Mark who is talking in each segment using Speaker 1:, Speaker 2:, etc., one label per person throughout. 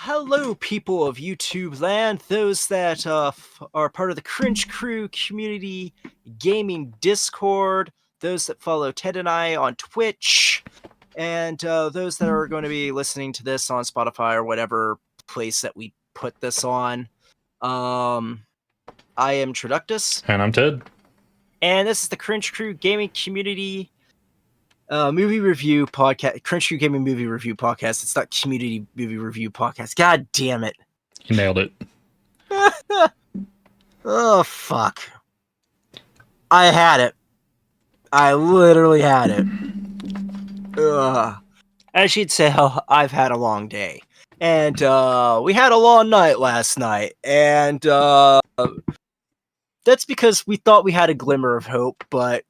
Speaker 1: Hello, people of YouTube land, those that are part of the Cringe Crew community gaming Discord, those that follow Ted and I on Twitch, and those that are going to be listening to this on Spotify or whatever place that we put this on. I am Traductus.
Speaker 2: And I'm Ted.
Speaker 1: And this is the Cringe Crew gaming community movie review podcast, Cringe Crew Gaming movie review podcast. It's not community movie review podcast. God damn it.
Speaker 2: You nailed it.
Speaker 1: Oh, fuck. I had it. I literally had it. Ugh. As you'd say, I've had a long day. And we had a long night last night. And that's because we thought we had a glimmer of hope, but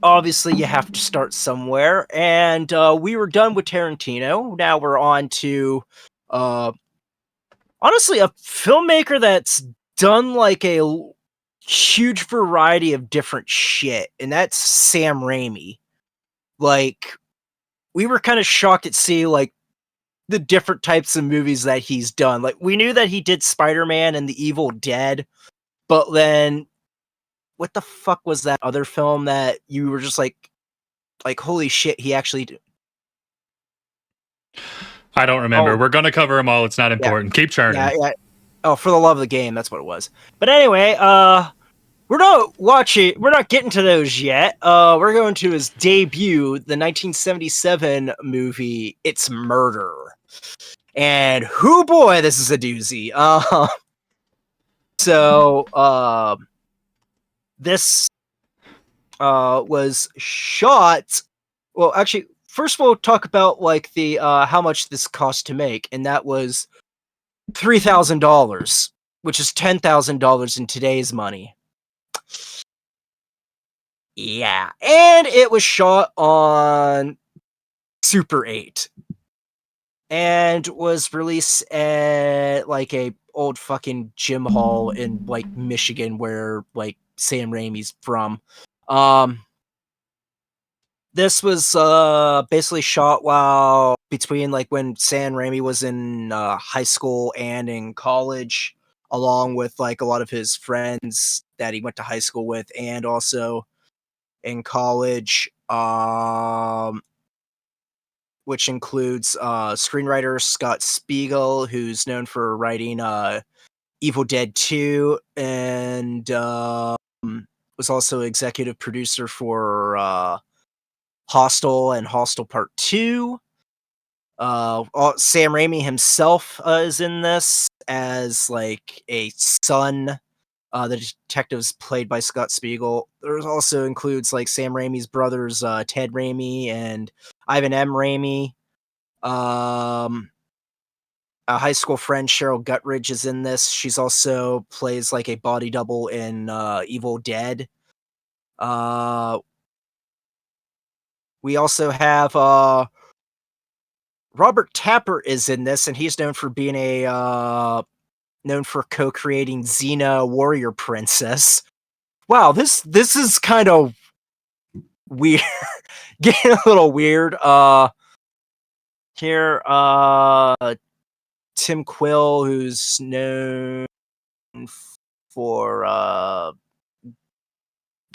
Speaker 1: obviously you have to start somewhere. And we were done with Tarantino. Now we're on to honestly a filmmaker that's done like a huge variety of different shit, and that's Sam Raimi. Like, we were kind of shocked at seeing like the different types of movies that he's done. Like, we knew that he did Spider-Man and The Evil Dead, but then what the fuck was that other film that you were just like holy shit, he actually did?
Speaker 2: I don't remember. We're going to cover them all. It's not important. Keep churning.
Speaker 1: Yeah. Oh, For the Love of the Game, that's what it was. But anyway, we're not getting to those yet. We're going to his debut, the 1977 movie, It's Murder. And whoo boy, this is a doozy. This was shot. Well, actually, first we'll talk about like the how much this cost to make, and that was $3,000, which is $10,000 in today's money. Yeah, and it was shot on Super 8 and was released at like a old fucking gym hall in like Michigan where like Sam Raimi's from. This was basically shot while between like when Sam Raimi was in high school and in college, along with like a lot of his friends that he went to high school with, and also in college, which includes screenwriter Scott Spiegel, who's known for writing Evil Dead 2, and was also executive producer for Hostel and Hostel Part 2. Sam Raimi himself is in this as like a son. The detective's played by Scott Spiegel. There also includes like Sam Raimi's brothers, Ted Raimi and Ivan M. Raimi. A high school friend, Cheryl Guttridge, is in this. She's also plays like a body double in Evil Dead. We also have Robert Tapper is in this, and he's known for being known for co-creating Xena Warrior Princess. Wow, this is kind of weird. Getting a little weird. Here, Tim Quill, who's known for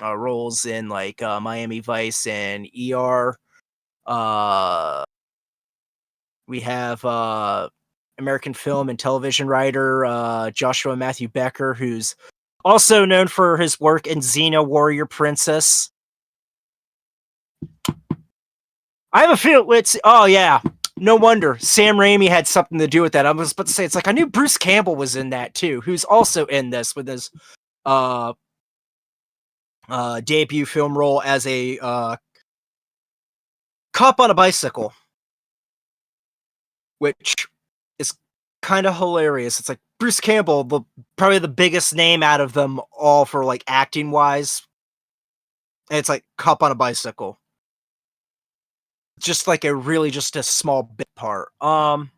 Speaker 1: roles in like Miami Vice and ER. We have American film and television writer Joshua Matthew Becker, who's also known for his work in Xena Warrior Princess. I have a feel oh yeah, no wonder Sam Raimi had something to do with that. I was about to say, it's like I knew Bruce Campbell was in that too, who's also in this with his debut film role as a cop on a bicycle, which is kind of hilarious. It's like Bruce Campbell, probably the biggest name out of them all for like acting wise. And it's like cop on a bicycle. Just like just a small bit part. That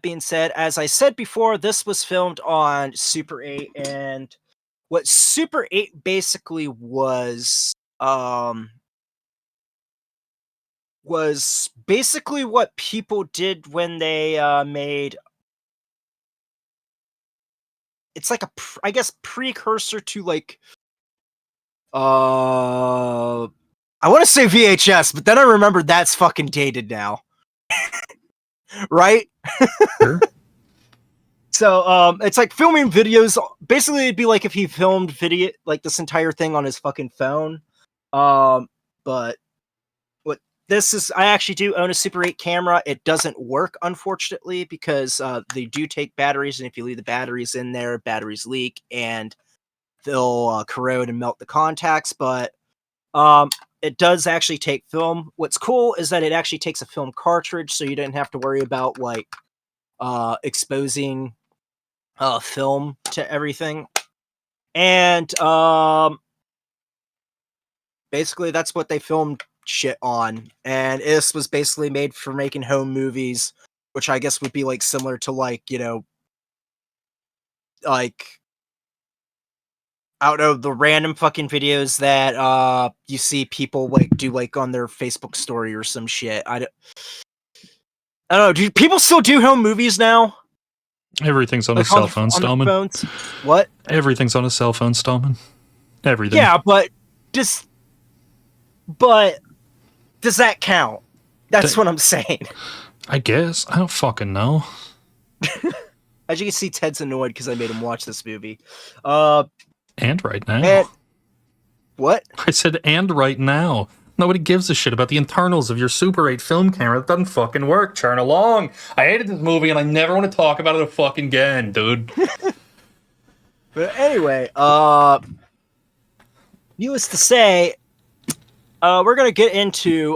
Speaker 1: being said, as I said before, this was filmed on Super 8, and what Super 8 basically was, was basically what people did when they made. It's like I guess precursor to like I want to say VHS, but then I remembered that's fucking dated now. Right?
Speaker 2: Sure.
Speaker 1: So it's like filming videos. Basically, it'd be like if he filmed video like this entire thing on his fucking phone. But what this is, I actually do own a Super 8 camera. It doesn't work, unfortunately, because they do take batteries, and if you leave the batteries in there, batteries leak and they'll corrode and melt the contacts. But it does actually take film. What's cool is that it actually takes a film cartridge, so you didn't have to worry about like exposing film to everything. And basically that's what they filmed shit on. And this was basically made for making home movies, which I guess would be like similar to like, you know, like I don't know, the random fucking videos that you see people like do like on their Facebook story or some shit. I don't know. Do people still do home movies now?
Speaker 2: Everything's on
Speaker 1: Like
Speaker 2: a cell phone,
Speaker 1: on the
Speaker 2: Stallman.
Speaker 1: phones? What?
Speaker 2: Everything's on a cell phone, Stallman. Everything.
Speaker 1: Yeah, but does that count? That's what I'm saying.
Speaker 2: I guess. I don't fucking know.
Speaker 1: As you can see, Ted's annoyed because I made him watch this movie.
Speaker 2: And right now.
Speaker 1: What?
Speaker 2: I said, and right now. Nobody gives a shit about the internals of your Super 8 film camera. That doesn't fucking work. Churn along. I hated this movie and I never want to talk about it fucking again, dude.
Speaker 1: But anyway, needless to say, we're gonna get into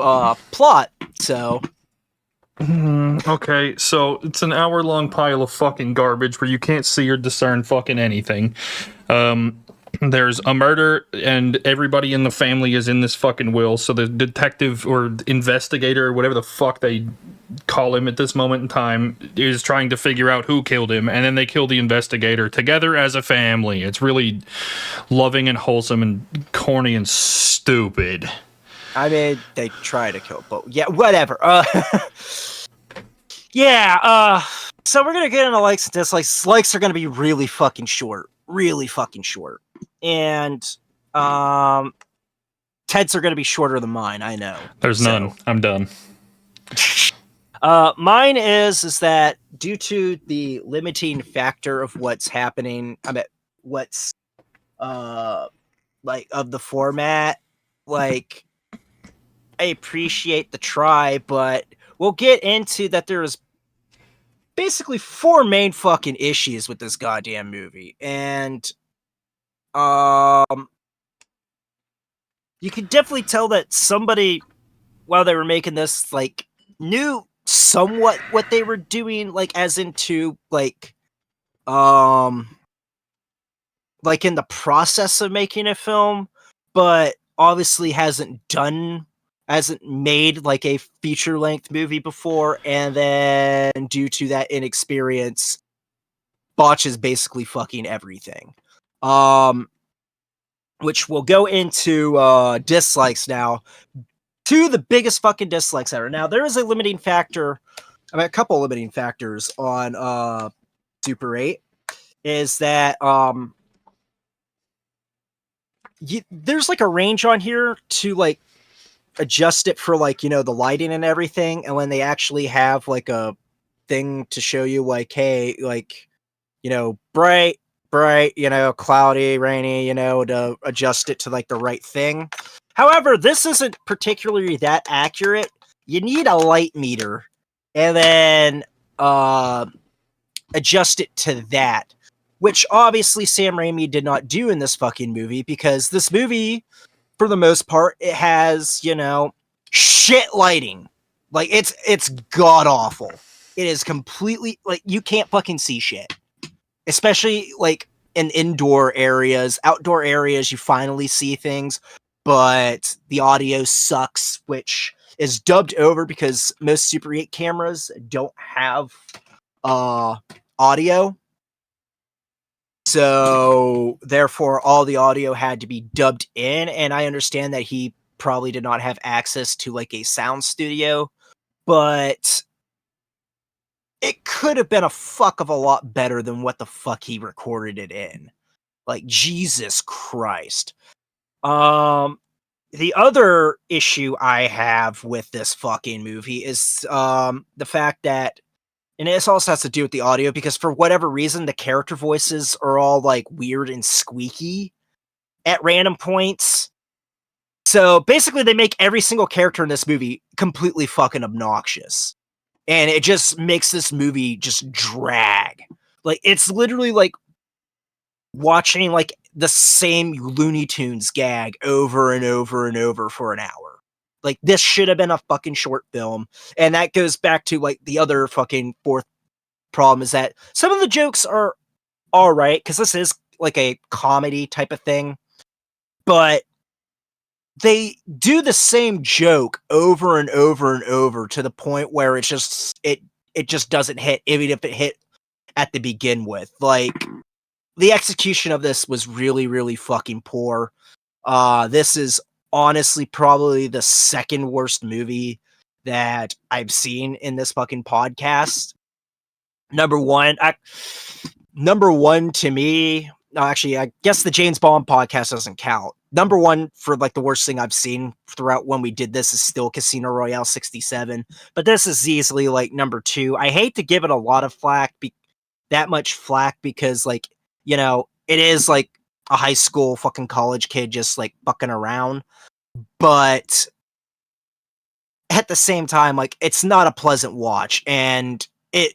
Speaker 1: plot. So,
Speaker 2: okay, so it's an hour-long pile of fucking garbage where you can't see or discern fucking anything. There's a murder, and everybody in the family is in this fucking will, so the detective or investigator, or whatever the fuck they call him at this moment in time, is trying to figure out who killed him, and then they kill the investigator together as a family. It's really loving and wholesome and corny and stupid.
Speaker 1: I mean, they try to kill, but yeah, whatever. Yeah, so we're gonna get into likes and dislikes. Likes are gonna be really fucking short. And Ted's are gonna be shorter than mine, I know.
Speaker 2: There's none. I'm done.
Speaker 1: Mine is that due to the limiting factor of what's happening, I mean what's like of the format, like I appreciate the try, but we'll get into that there's basically 4 main fucking issues with this goddamn movie. And you can definitely tell that somebody, while they were making this, like, knew somewhat what they were doing, like, as into, like in the process of making a film, but obviously hasn't made, like, a feature-length movie before, and then, due to that inexperience, botches basically fucking everything. Which we'll go into dislikes now. 2 of the biggest fucking dislikes ever. Now, there is a limiting factor, I mean, a couple limiting factors on Super 8, is that there's like a range on here to like adjust it for like, you know, the lighting and everything, and when they actually have like a thing to show you like, hey, like, you know, bright, you know, cloudy, rainy, you know, to adjust it to like the right thing. However, this isn't particularly that accurate. You need a light meter and then adjust it to that, which obviously Sam Raimi did not do in this fucking movie, because this movie, for the most part, it has, you know, shit lighting. Like, it's god awful. It is completely, like, you can't fucking see shit. Especially, like, in indoor areas. Outdoor areas, you finally see things, but the audio sucks, which is dubbed over because most Super 8 cameras don't have audio. So, therefore, all the audio had to be dubbed in, and I understand that he probably did not have access to like a sound studio, but it could have been a fuck of a lot better than what the fuck he recorded it in. Like, Jesus Christ. The other issue I have with this fucking movie is the fact that, and this also has to do with the audio, because for whatever reason, the character voices are all like weird and squeaky at random points. So basically, they make every single character in this movie completely fucking obnoxious. And it just makes this movie just drag. Like, it's literally like watching like the same Looney Tunes gag over and over and over for an hour. Like, this should have been a fucking short film. And that goes back to like the other fucking fourth problem, is that some of the jokes are all right, because this is like a comedy type of thing, but they do the same joke over and over and over to the point where it's just it just doesn't hit, even if it hit at the begin with. Like, the execution of this was really, really fucking poor. This is honestly probably the second worst movie that I've seen in this fucking podcast. Number one to me, actually, I guess the James Bond podcast doesn't count. Number one for like the worst thing I've seen throughout when we did this is still Casino Royale 67, but this is easily like number two. I hate to give it a lot of that much flack, because like, you know, it is like a high school fucking college kid just like fucking around, but at the same time, like, it's not a pleasant watch, and it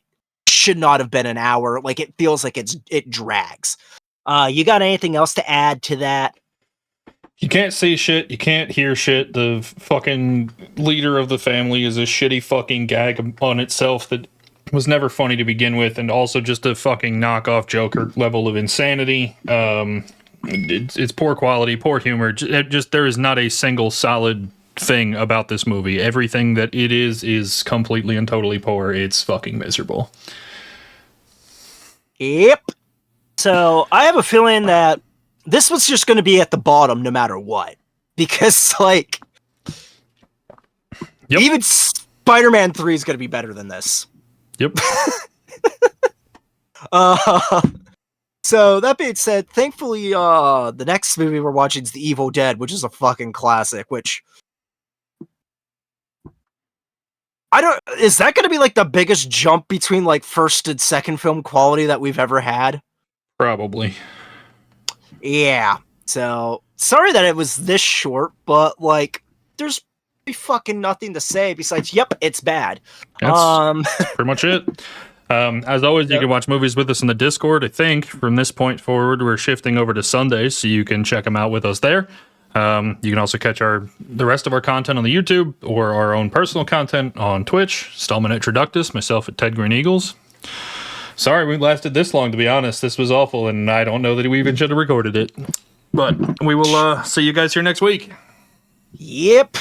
Speaker 1: should not have been an hour. Like, it feels like it drags. You got anything else to add to that?
Speaker 2: You can't see shit. You can't hear shit. The fucking leader of the family is a shitty fucking gag on itself that was never funny to begin with, and also just a fucking knockoff Joker level of insanity. It's poor quality, poor humor. Just there is not a single solid thing about this movie. Everything that it is completely and totally poor. It's fucking miserable.
Speaker 1: Yep. So I have a feeling that this was just going to be at the bottom no matter what, because like, even Spider-Man 3 is going to be better than this.
Speaker 2: Yep.
Speaker 1: So that being said, thankfully, the next movie we're watching is The Evil Dead, which is a fucking classic, which is that going to be like the biggest jump between like first and second film quality that we've ever had?
Speaker 2: Probably.
Speaker 1: Yeah. So sorry that it was this short, but like, there's fucking nothing to say besides, yep, it's bad.
Speaker 2: That's pretty much it. As always, you can watch movies with us in the Discord. I think from this point forward, we're shifting over to Sundays, so you can check them out with us there. You can also catch the rest of our content on the YouTube, or our own personal content on Twitch. Stallman at Traductus, myself at Ted Green Eagles. Sorry we lasted this long, to be honest. This was awful, and I don't know that we even should have recorded it. But we will see you guys here next week.
Speaker 1: Yep.